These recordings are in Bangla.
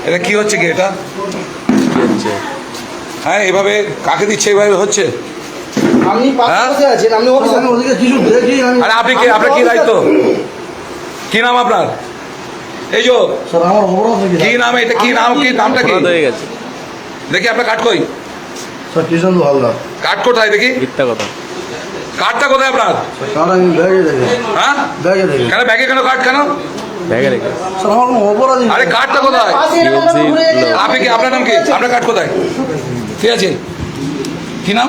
এটা কি হচ্ছে কি এটা? হ্যাঁ, এভাবে কাকে দিচ্ছে? এভাবে হচ্ছে? আরে আপনি কি, আপনার কি দায়িত্ব? কি নাম আপনার? এই যে কি নাম, এটা কি নাম, কি নামটা কি? দেখি আপনার কাঠ কই? কাঠ কোথায় দেখি? কাঠটা কোথায় আপনার? হ্যাঁ, কেন ব্যাগে, কেন কাঠ কেন? আরে কাঠটা কোথায়? আপনি কি, আপনার নাম কি? আপনার কাঠ কোথায়? ঠিক আছে, কি নাম?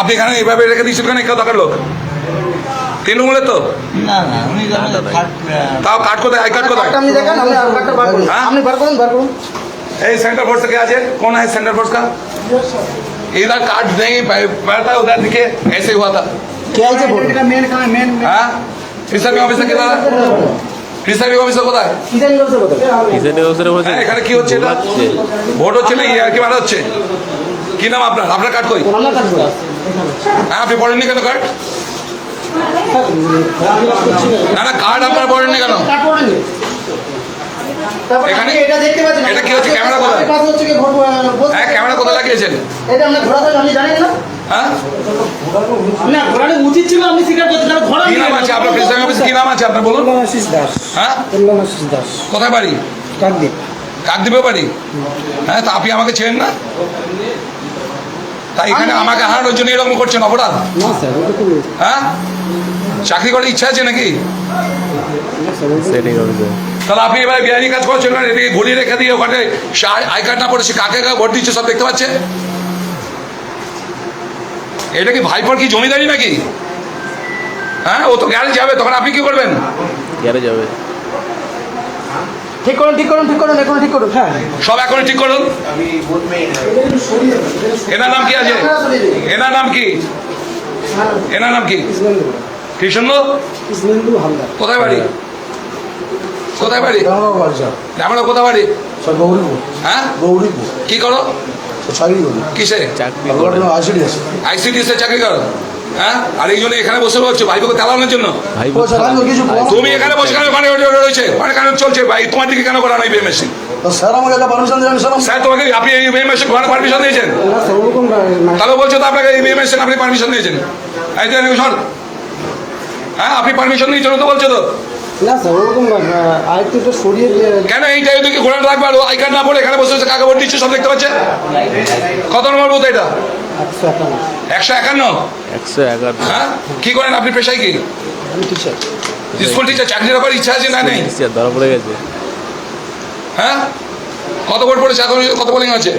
আপনি এখানে এইভাবে রেখে দিচ্ছেন কেন? কেউ দরকার লোক তৃণমূলের তো? তাও কাঠ কোথায়? আই কাঠ কোথায়? এই सेंटर फोर्स क्या है? कौन है सेंटर फोर्स का? इधर कार्ड देंगे बैठा उधर दिखे ऐसे हुआ था क्या है मेन का मेन हाँ प्रिसाइडिंग ऑफिसर किधर है? প্রিসাইডিং অফিসার কোথায়? এখানে কি হচ্ছে? এটা ভোট হচ্ছে না, আর কি মারা হচ্ছে? কি নাম আপনার? আপনার কার্ড কই? হ্যাঁ, আপনি পড়েননি কেন কার্ড? না না, কার্ড আপনার পড়েননি কেন? এখানে এটা কি হচ্ছে? ক্যামেরা কোথায়? হ্যাঁ, ক্যামেরা কোথায় লাগিয়েছেন? হ্যাঁ, উচিত ছিল আপনি স্বীকার করতে। কি নাম আছে আপনার? প্রিসাইডিং অফিসার কি নাম আছে আপনার বলুন? হ্যাঁ, কোথায় বাড়ি? কাকদ্বীপে বাড়ি? হ্যাঁ, তা আপনি আমাকে চেনেন না? তাই এখানে আমাকে হারানোর জন্য এরকম করছেন অপরাধ? হ্যাঁ, চাকরি করার ইচ্ছা আছে নাকি? তাহলে আপনি এবার বিআইনি কাজ করছেন না? এদিকে ঘুরিয়ে রেখে দিয়ে ওখানে আই কার্ড না পড়ে সে কাকে ভোট দিচ্ছে সব দেখতে পাচ্ছে। এটা কি ভাইপোর কি জমিদারি নাকি? হ্যাঁ, ও তো গ্যারেজ যাবে, তখন আপনি কি করবেন? গ্যারেজ যাবে। ঠিক করুন, ঠিক করুন, ঠিক করুন, এখন ঠিক করুন। হ্যাঁ, সব এখন ঠিক করুন। এনার নাম কি আছে? এনার নাম কি? এনার নাম কি? কৃষ্ণ? কোথায় বাড়ি? কোথায় বাড়ি? আমরা কোথায় বাড়ি? হ্যাঁ, কি করো? কিসে? আইসিডিএস এ চাকরি করো? হ্যাঁ, আর এই জন্য এখানে বসে বলছো ভাইপোকে তেলানোর জন্য? তুমি এখানে বসে কেন? ওখানে রয়েছে, ওখানে কেন চলছে ভাই? তোমার দিকে কেন করা নাই বিএমএসসি? স্যার তোমাকে, আপনি এই বিএমএসসি পারমিশন দিয়েছেন? তাহলে বলছো তো আপনাকে এই বিএমএসসি আপনি পারমিশন দিয়েছেন? হ্যাঁ, আপনি পারমিশন দিয়েছেন তো বলছো তো? কেন এইটা এদিকে ঘোরা রাখবে? আর আই কার্ড না পড়ে এখানে বসে বসে কাকে ভোট দিচ্ছে সব দেখতে পাচ্ছে? কত নম্বর বুথ এটা? 151। হ্যাঁ, কি করেন আপনি? পেশায় কি? School teacher. চাকরি করার ইচ্ছা আছে না নেই? ধরা পড়ে গেছে। হ্যাঁ, কত ভোট পড়েছে এখন? কত পোলিং আছে?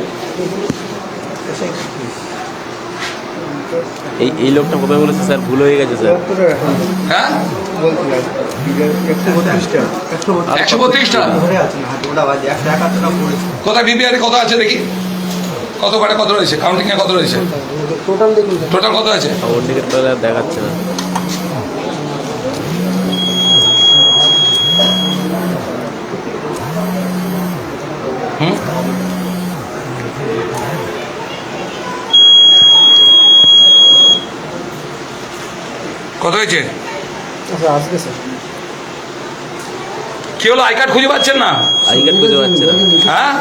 এই লোকটা কোথায় বলেছে স্যার? ভুল হয়ে গেছে স্যার। হ্যাঁ, 132টা। কোথায় বিবিআর কত আছে দেখি? কত কাটা কত রয়েছে? কাউন্টিং এ কত রয়েছে? টোটাল কত আছে? ওর দিকে তাহলে দেখাচ্ছে না। কত হয়েছে? কি হলো? আই কার্ড খুঁজে পাচ্ছেন না? আই কার্ড খুঁজে পাচ্ছে না। হ্যাঁ,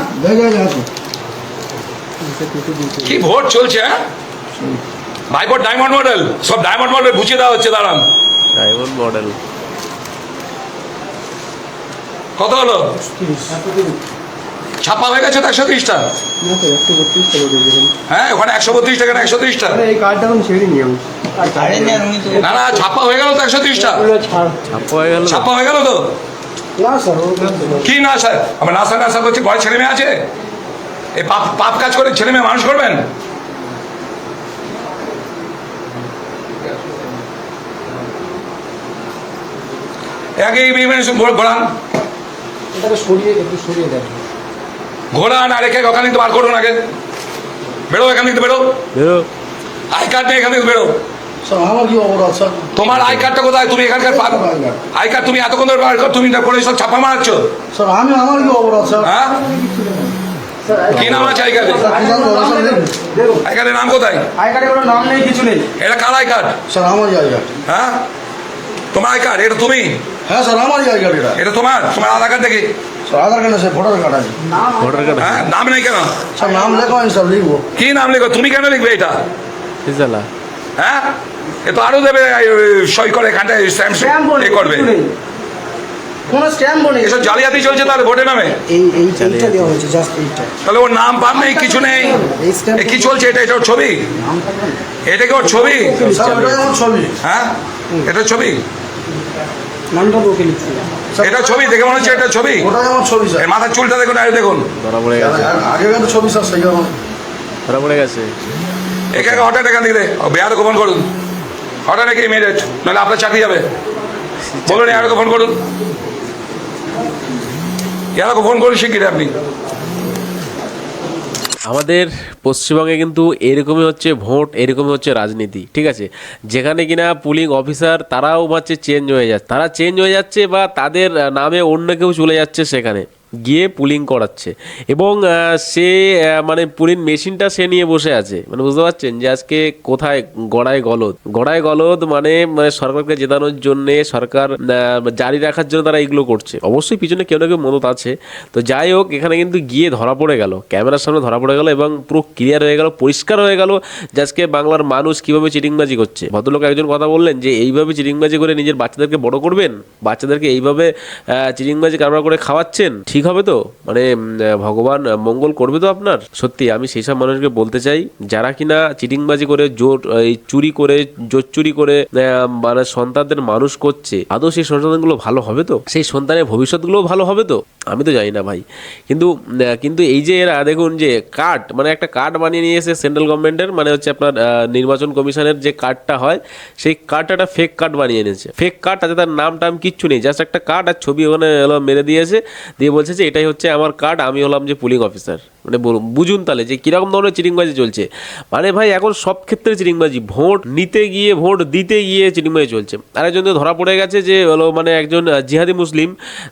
কি ভোট চলছে? হ্যাঁ, ভাইপোর ডায়মন্ড মডেল, সব ডায়মন্ড মডেল বুঝিয়ে দেওয়া হচ্ছে। দাঁড়ান, ডায়মন্ড মডেল কত হলো? ছাপা হয়ে গেছে তো 130টা। হ্যাঁ, ওখানে 132 টাকা না 130টা? না না, ছাপা হয়ে গেল তো 130টা। ছাপা হয়ে গেল তো? কি না স্যার? আমার না স্যার, না স্যার বলছি, ঘরে ছেলে মেয়ে আছে? এই পাপ কাজ করে ছেলে মেয়ে মানুষ করবেন? আগে এই ঘোরান, ঘোরান, আর একে ওখান থেকে বার করুন। আগে বেরো, এখান থেকে বেরো। আই কার্ড নেই, এখান থেকে বেরো। তোমার আই কার্ডটা কোথায়? তুমি এখানকার আই কার্ড তুমি এতক্ষণ ধরে বার কর, তুমি করে সব ছাপা মারাচ্ছ। হ্যাঁ, কি নাম আছে আই কার্ডে? আই কার্ডের নাম কোথায়? আই কার্ডে কোনো নাম নেই, কিছু নেই। এটা কার আই কার্ড? স্যার আমার আই কার্ড। হ্যাঁ, তোমার আই কার্ড এটা তুমি? হ্যাঁ স্যার আমারই আই কার্ড এটা। এটা তোমার আধার কার্ড দেখি। স্যার আধার কার্ড আছে, ভোটার কার্ড আছে। ভোটার কার্ড হ্যাঁ, নাম নেই কেন? স্যার নাম লেখাবেন স্যার, লিখবো। কি নাম লিখো? তুমি কেন লিখবে এটা? ফিজালা হ্যাঁ, এ তো আরো দেবে, সই করে এখানটায় স্ট্যাম্প এ করবে। কোনো স্ট্যাম্প নেই। এসব জালিয়াতি চলছে তাহলে ভোটের নামে। এইটা দেওয়া হয়েছে, জাস্ট এইটা। তাহলে ওর নাম পাম নেই, কিছু নেই। এই স্ট্যাম্প এ কি চলছে? এটা ওর ছবি? এটা কি ওর ছবি? স্যার ওটাই আমার ছবি। হ্যাঁ, এটা ছবি, নামটা ওকে লিখছি। এটা ছবি দেখে মনে হচ্ছে এটা ছবি। ওটাই আমার ছবি স্যার। এর মাথার চুলটা দেখুন, আর দেখুন ধরা পড়ে গেছে, আগেকার ছবি স্যার, সেই কারণে। ধরা পড়ে গেছে। একে হঠাৎ এখান থেকে বেয়ার গোপন করুন, হঠাৎ নাকি ইমিডিয়েট, নাহলে আপনার চাকরি যাবে। বলুন ইয়ারকে ফোন করুন, ইয়ারকে ফোন করুন শিগগিরই আপনি। আমাদের পশ্চিমবঙ্গে কিন্তু এরকমই হচ্ছে ভোট, এরকমই হচ্ছে রাজনীতি, ঠিক আছে? যেখানে কিনা পুলিং অফিসার তারাও হচ্ছে চেঞ্জ হয়ে যাচ্ছে, তারা চেঞ্জ হয়ে যাচ্ছে বা তাদের নামে অন্য কেউ চলে যাচ্ছে সেখানে গিয়ে পুলিং করাচ্ছে, এবং সে মানে পুলিং মেশিনটা সে নিয়ে বসে আছে। মানে বুঝতে পারছেন যে আজকে কোথায় গড়ায় গলদ মানে সরকারকে জেতানোর জন্যে, সরকার জারি রাখার জন্য তারা এগুলো করছে। অবশ্যই পিছনে কেউ না কেউ মদত আছে। তো যাই হোক, এখানে কিন্তু গিয়ে ধরা পড়ে গেল, ক্যামেরার সামনে ধরা পড়ে গেল, এবং পুরো ক্লিয়ার হয়ে গেল, পরিষ্কার হয়ে গেল যে আজকে বাংলার মানুষ কিভাবে চিটিংবাজি করছে। ভদ্রলোক একজন কথা বললেন যে এইভাবে চিটিংবাজি করে নিজের বাচ্চাদেরকে বড় করবেন, বাচ্চাদেরকে এইভাবে চিটিংবাজি কারবার করে খাওয়াচ্ছেন, ঠিক হবে তো? মানে ভগবান মঙ্গল করবে তো আপনার? সত্যি আমি সেই সব মানুষকে বলতে চাই যারা কিনা চিটিংবাজি করে জোর চুরি করে মানে সন্তানদের মানুষ করছে, আদৌ সেই সন্তানগুলো ভালো হবে তো? সেই সন্তানের ভবিষ্যৎগুলোও ভালো হবে তো? আমি তো জানি না ভাই। কিন্তু এই যে এরা দেখুন যে কার্ড, মানে একটা কার্ড বানিয়ে নিয়ে এসে সেন্ট্রাল গভর্নমেন্টের, মানে হচ্ছে আপনার নির্বাচন কমিশনের যে কার্ডটা হয়, সেই কার্ডটা একটা ফেক কার্ড বানিয়ে এনেছে। ফেক কার্ড আছে, তার নাম টাম কিচ্ছু নেই, জাস্ট একটা কার্ড আর ছবি ওখানে মেরে দিয়েছে, দিয়ে বলছে যে এটাই হচ্ছে আমার কার্ড, আমি হলাম যে পুলিং অফিসার। মানে বলুন, বুঝুন তাহলে যে কীরকম ধরনের চিটিংবাজি চলছে। মানে ভাই এখন সব ক্ষেত্রে চিটিংবাজি, ভোট নিতে গিয়ে, ভোট দিতে গিয়ে চিটিংবাজি চলছে। আরেকজন তো ধরা পড়ে গেছে যে হলো মানে একজন জিহাদি মুসলিম,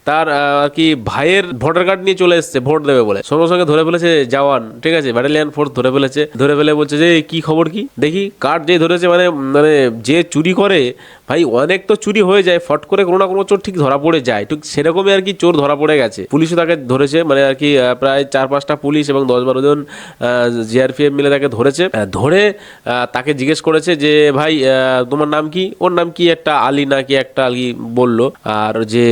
তার আর কি ভাইয়ের ভোটার কার্ড নিয়ে চলে এসছে ভোট দেবে বলে, সঙ্গে সঙ্গে ধরে ফেলেছে জওয়ান, ঠিক আছে, ব্যাটালিয়ান ফোর্স ধরে ফেলে বলছে যে কি খবর কি দেখি, কার্ড যে ধরেছে, মানে যে চুরি করে ভাই, অনেক তো চুরি হয়ে যায়, ফট করে কোনো না কোনো চোর ঠিক ধরা পড়ে যায়, ঠিক সেরকমই আর কি চোর ধরা পড়ে গেছে। পুলিশও তাকে ধরেছে, মানে আর কি প্রায় 4-5টা পুলিশ এবং 10-12 জন জিআরপিএফ মিলে তাকে ধরেছে। ধরে তাকে জিজ্ঞেস করেছে যে ভাই তোমার নাম কি? ওর নাম কি একটা আলী না কি একটা আলী বললো, আর যে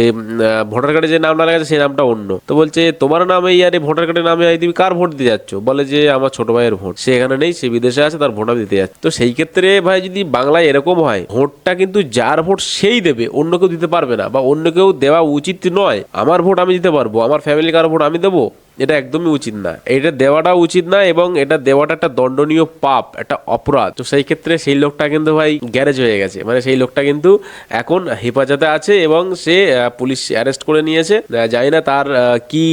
ভোটার কার্ডে যে নামটা লেখা আছে সেই নামটা অন্য। তো বলছে তোমার নামে ইয়ারে ভোটার কার্ডের নামে তুমি কার ভোট দিতে যাচ্ছ? বলে যে আমার ছোট ভাইয়ের ভোট, সে এখানে নেই, সে বিদেশে আছে, তার ভোট দিতে যাচ্ছে। তো সেই ক্ষেত্রে ভাই যদি বাংলায় এরকম হয়, ভোটটা কিন্তু যার ভোট সেই দেবে, অন্য কেউ দিতে পারবে না, বা অন্য কেউ দেওয়া উচিত নয়। আমার ভোট আমি দিতে পারবো, আমার ফ্যামিলি কারো ভোট আমি দেবো, এটা একদমই উচিত না, এটা দেওয়াটা উচিত না, এবং এটা দেওয়াটা একটা দণ্ডনীয় পাপ, একটা অপরাধ। তো সেই ক্ষেত্রে সেই লোকটা কিন্তু ভাই গ্যারেজ হয়ে গেছে, মানে সেই লোকটা কিন্তু এখন হেফাজতে আছে, এবং সে পুলিশ অ্যারেস্ট করে নিয়েছে। জানি না তার কি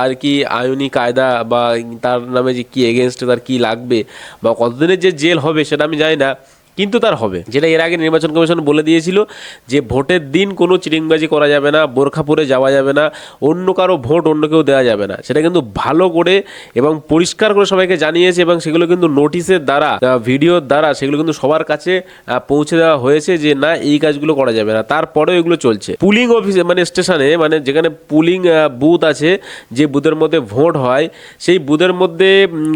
আর কি আইনি কায়দা, বা তার নামে যে কি এগেনস্টে তার কি লাগবে, বা কতদিনের যে জেল হবে সেটা আমি জানি না, কিন্তু তার হবে। যেটা এর আগে নির্বাচন কমিশন বলে দিয়েছিল যে ভোটের দিন কোনো চিটিংবাজি করা যাবে না, বোরখা পরে যাওয়া যাবে না, অন্য কারো ভোট অন্য কেউ দেওয়া যাবে না। সেটা কিন্তু ভালো করে এবং পরিষ্কার করে সবাইকে জানিয়েছে, এবং সেগুলো কিন্তু নোটিশের দ্বারা, ভিডিওর দ্বারা সেগুলো কিন্তু সবার কাছে পৌঁছে দেওয়া হয়েছে যে না, এই কাজগুলো করা যাবে না। তারপরেও এগুলো চলছে। পুলিং অফিসে, মানে স্টেশনে, মানে যেখানে পুলিং বুথ আছে, যে বুথের মধ্যে ভোট হয়, সেই বুথের মধ্যে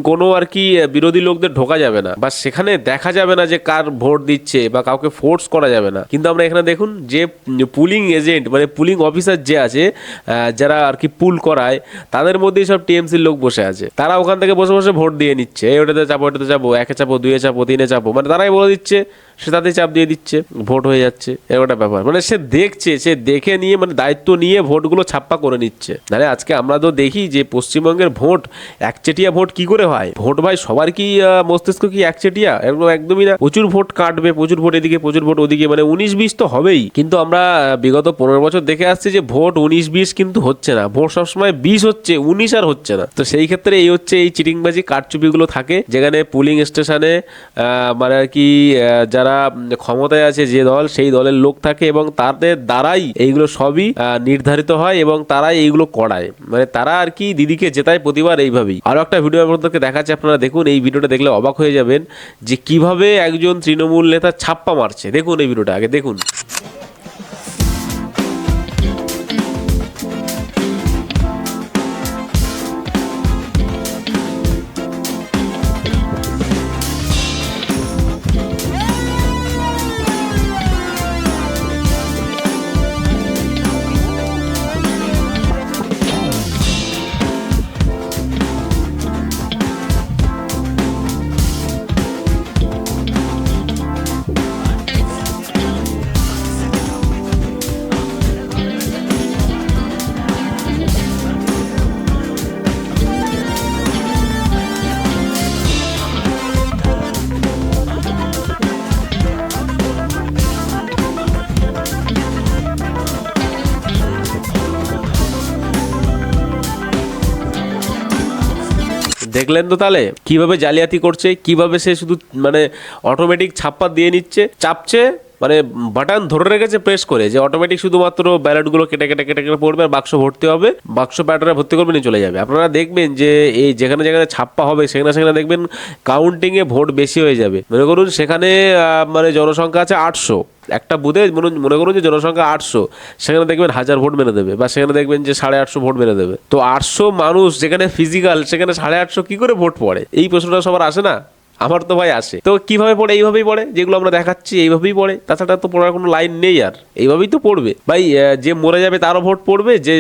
কোনো আর কি বিরোধী লোকদের ঢোকা যাবে না, বা সেখানে দেখা যাবে না যে কার ভোট দিচ্ছে, বা কাউকে ফোর্স করা যাবে না। কিন্তু আমরা এখানে দেখুন যে পুলিং এজেন্ট, মানে পুলিং অফিসার যে আছে, যারা আর কি পুল করায়, তাদের মধ্যেই সব টিএমসির লোক বসে আছে। তারা ওখান থেকে বসে বসে ভোট দিয়ে নিচ্ছে, ওটাতে চাপো, ওটাতে চাপো, 1-এ চাপো, 2-এ চাপো, 3-এ চাপো, মানে তারাই বলে দিচ্ছে, সে তাদের চাপ দিয়ে দিচ্ছে, ভোট হয়ে যাচ্ছে। এরকম একটা ব্যাপার, মানে সে দেখছে, সে দেখে নিয়ে, মানে দায়িত্ব নিয়ে ভোটগুলো ছাপ্পা করে নিচ্ছে। মানে আজকে আমরা তো দেখি যে পশ্চিমবঙ্গের ভোট, একচেটিয়া ভোট কি করে হয়? ভোট ভাই সবার কি মস্তিষ্ক কি একচেটিয়া? এরকম একদমই না। প্রচুর ভোট কাটবে, প্রচুর ভোট এদিকে, প্রচুর ভোট ওদিকে, মানে 19-20 তো হবেই। কিন্তু আমরা বিগত 15 বছর দেখে আসছি যে ভোট 19-20 কিন্তু হচ্ছে না, ভোট সবসময় 20 হচ্ছে, 19 আর হচ্ছে না। তো সেই ক্ষেত্রে এই হচ্ছে এই চিটিংবাজি কারচুপিগুলো থাকে, যেখানে পুলিং স্টেশনে মানে আর কি যারা ক্ষমতায় আছে যে দল, সেই দলের লোক থাকে, এবং তাদের দ্বারাই এইগুলো সবই নির্ধারিত হয়, এবং তারাই এইগুলো করায়, মানে তারা আর কি দিদিকে জেতায় প্রতিবার এইভাবেই। আরো একটা ভিডিও আপনাদেরকে দেখাচ্ছি, আপনারা দেখুন। এই ভিডিওটা দেখলে অবাক হয়ে যাবেন যে কিভাবে একজন তৃণমূল নেতা ছাপ্পা মারছে। দেখুন এই ভিডিওটা আগে দেখুন। দেখলেন তো তাহলে কিভাবে জালিয়াতি করছে, কিভাবে সে শুধু মানে অটোমেটিক ছাপ্পা দিয়ে নিচ্ছে, চাপছে, মানে বাটন ধরে রেখেছে প্রেস করে, যে অটোমেটিক শুধুমাত্র ব্যালটগুলো কেটে কেটে কেটে কেটে পড়বে আর বাক্স ভর্তি হবে, বাক্স প্যাটার্নে ভর্তি করবে নিয়ে চলে যাবে। আপনারা দেখবেন যে এই যেখানে যেখানে ছাপ্পা হবে সেখানে সেখানে দেখবেন কাউন্টিংয়ে ভোট বেশি হয়ে যাবে। মনে করুন সেখানে মানে জনসংখ্যা আছে 800, একটা বুথে মনে করুন যে জনসংখ্যা 800, সেখানে দেখবেন 1000 ভোট মেরে দেবে, বা সেখানে দেখবেন যে 850 ভোট মেরে দেবে। তো 800 মানুষ যেখানে ফিজিক্যাল, সেখানে 850 কি করে ভোট পড়ে? এই প্রশ্নটা সবার আসে না? আমার তো ভাই আসে। তো কিভাবে পড়ে? এইভাবেই পড়ে, যেগুলো আমরা দেখাচ্ছি এইভাবেই পড়ে, তাছাড়া তো পড়ার কোনো লাইন নেই আর, এইভাবেই তো পড়বে ভাই। যে মরে যাবে তারও ভোট পড়বে, যে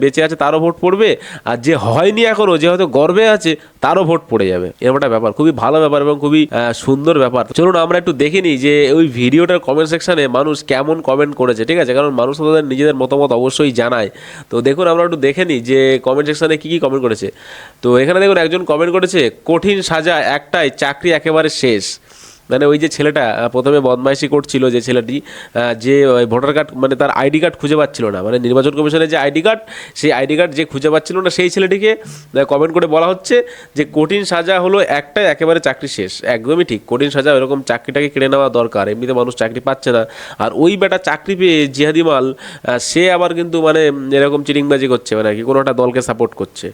বেঁচে আছে তারও ভোট পড়বে, আর যে হয়নি এখনো, যে হয়তো গর্বে আছে, তারও ভোট পড়ে যাবে। এরকম একটা ব্যাপার, খুবই ভালো ব্যাপার এবং খুবই সুন্দর ব্যাপার। চলুন আমরা একটু দেখে নিই যে ওই ভিডিওটার কমেন্ট সেকশনে মানুষ কেমন কমেন্ট করেছে, ঠিক আছে? কারণ মানুষ তাদের নিজেদের মতামত অবশ্যই জানায়। তো দেখুন আমরা একটু দেখে নিই যে কমেন্ট সেকশনে কী কী কমেন্ট করেছে। তো এখানে দেখুন একজন কমেন্ট করেছে, কঠিন সাজা একটাই, চাকরি একেবারে শেষ। মানে ওই যে ছেলেটা প্রথমে বদমাইশি করছিল, যে ছেলেটি যে ভোটার কার্ড মানে তার আইডি কার্ড খুঁজে পাচ্ছিল না, মানে নির্বাচন কমিশনের যে আইডি কার্ড, সেই আইডি কার্ড যে খুঁজে পাচ্ছিল না, সেই ছেলেটিকে কমেন্ট করে বলা হচ্ছে যে কঠিন সাজা হলো একটাই, একেবারে চাকরি শেষ। একদমই ঠিক, কঠিন সাজা এরকম চাকরিটাকে কেড়ে নেওয়া দরকার, এমনিতে মানুষ চাকরি পাচ্ছে না। আর ওই বেটা চাকরি পেয়ে জিহাদি মাল, সে আবার কিন্তু মানে এরকম চিটিংবাজি করছে, মানে কি কোনো একটা দলকে সাপোর্ট করছে।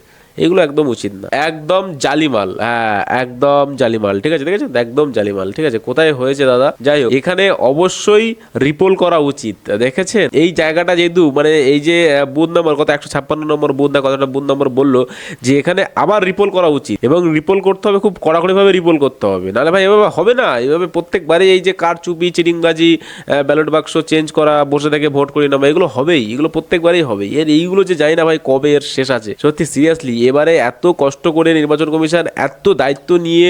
এগুলো একদম উচিত না, একদম জালিমাল। হ্যাঁ একদম জালিমাল, ঠিক আছে? দেখেছেন, একদম জালিমাল, ঠিক আছে? কোথায় হয়েছে দাদা? যাই হোক, এখানে অবশ্যই রিপোল করা উচিত। দেখেছেন এই জায়গাটা যেহেতু মানে এই যে বুথ নম্বর কত 156 নম্বর বুথ না কতটা বুথ নম্বর বললো, যে এখানে আবার রিপোল করা উচিত, এবং রিপোল করতে হবে খুব কড়াকড়িভাবে রিপোল করতে হবে, নাহলে ভাই এভাবে হবে না। এভাবে প্রত্যেকবারে এই যে কারচুপি, চিটিংবাজি, ব্যালট বাক্স চেঞ্জ করা, বসে থেকে ভোট করে নেওয়া, এগুলো হবেই, এগুলো প্রত্যেকবারই হবে। এইগুলো যে জানি না ভাই কবে এর শেষ আছে, সত্যি সিরিয়াসলি। এবারে এত কষ্ট করে নির্বাচন কমিশন এত দায়িত্ব নিয়ে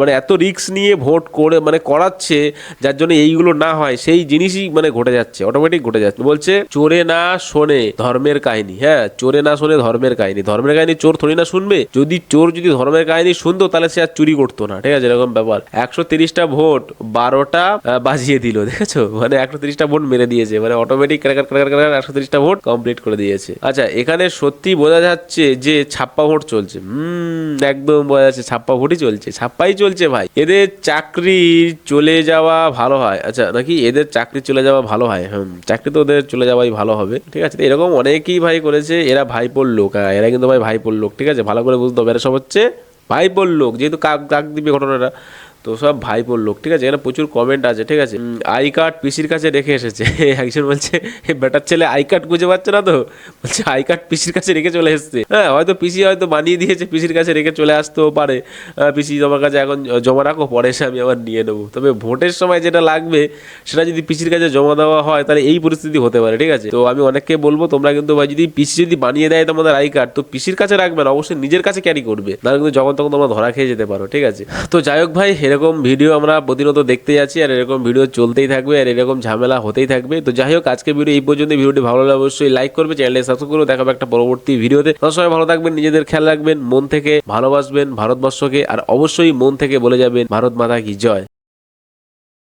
মানে এত রিস্ক নিয়ে ভোট করে মানে করাচ্ছে, যার জন্য এইগুলো না হয় সেই জিনিসই মানে ঘটে যাচ্ছে, অটোমেটিক ঘটে যাচ্ছে। বলছে চোরে না শোনে ধর্মের কাহিনী। হ্যাঁ, চোরে না শোনে ধর্মের কাহিনী। ধর্মের কাহিনী চোর থোড়ি না শুনবে। যদি চোর যদি ধর্মের কাহিনী শুনতো তাহলে সে আর চুরি করতো না, ঠিক আছে? এরকম ব্যাপার। 130টা ভোট 12টা বাজিয়ে দিল, দেখেছো? মানে 130টা ভোট মেরে দিয়েছে, মানে অটোমেটিক 130টা ভোট কমপ্লিট করে দিয়েছে। আচ্ছা, এখানে সত্যি বোঝা যাচ্ছে যে ছাপ্পা ভোট চলছে। একদম বোঝা যাচ্ছে ছাপ্পা ভোটই চলছে, ছাপ্পাই চলছে ভাই। এদের চাকরি চলে যাওয়া ভালো হয়। আচ্ছা, নাকি এদের চাকরি চলে যাওয়া ভালো হয়? চাকরি তো ওদের চলে যাওয়াই ভালো হবে, ঠিক আছে? এরকম অনেকেই ভাই করেছে। এরা ভাইপোর লোক, এরা কিন্তু ভাই ভাইপোর লোক, ঠিক আছে? ভালো করে বুঝতে হবে, এরা সব হচ্ছে ভাইপোর লোক, যেহেতু কাক দিবে ঘটনাটা, তো সব ভাইপোর লোক, ঠিক আছে? এখানে প্রচুর কমেন্ট আছে, ঠিক আছে? আই কার্ড পিসির কাছে রেখে এসেছে। একজন বলছে বেটার ছেলে আই কার্ড খুঁজে পাচ্ছে না, তো বলছে আই কার্ড পিসির কাছে রেখে চলে এসছে। হ্যাঁ, হয়তো পিসি হয়তো বানিয়ে দিয়েছে, পিসির কাছে রেখে চলে আসতেও পারে। পিসি তোমার কাছে এখন জমা রাখো, পরে এসে আমি আবার নিয়ে নেবো। তবে ভোটের সময় যেটা লাগবে সেটা যদি পিসির কাছে জমা দেওয়া হয়, তাহলে এই পরিস্থিতি হতে পারে, ঠিক আছে? তো আমি অনেককে বলবো, তোমরা কিন্তু ভাই যদি পিসি যদি বানিয়ে দেয় তোমাদের আই কার্ড, তো পিসির কাছে রাখবে না, অবশ্যই নিজের কাছে ক্যারি করবে, নাহলে কিন্তু যখন তখন তোমরা ধরা খেয়ে যেতে পারো, ঠিক আছে? তো যাই হোক ভাই, এরকম ভিডিও আমরা প্রতিনিয়ত দেখতে যাচ্ছি, আর এরকম ভিডিও চলতেই থাকবে, আর এরকম ঝামেলা হতেই থাকবে। তো যাই হোক, আজকে ভিডিও এই পর্যন্ত। ভিডিওটি ভালো লাগলে অবশ্যই লাইক করবে, চ্যানেলটি সাবস্ক্রাইব করে দেখাবে একটা পরবর্তী ভিডিওতে। সবাই ভালো থাকবেন, নিজেদের খেয়াল রাখবেন, মন থেকে ভালোবাসবেন ভারতবর্ষকে, আর অবশ্যই মন থেকে বলে যাবেন ভারত মাতা কি জয়।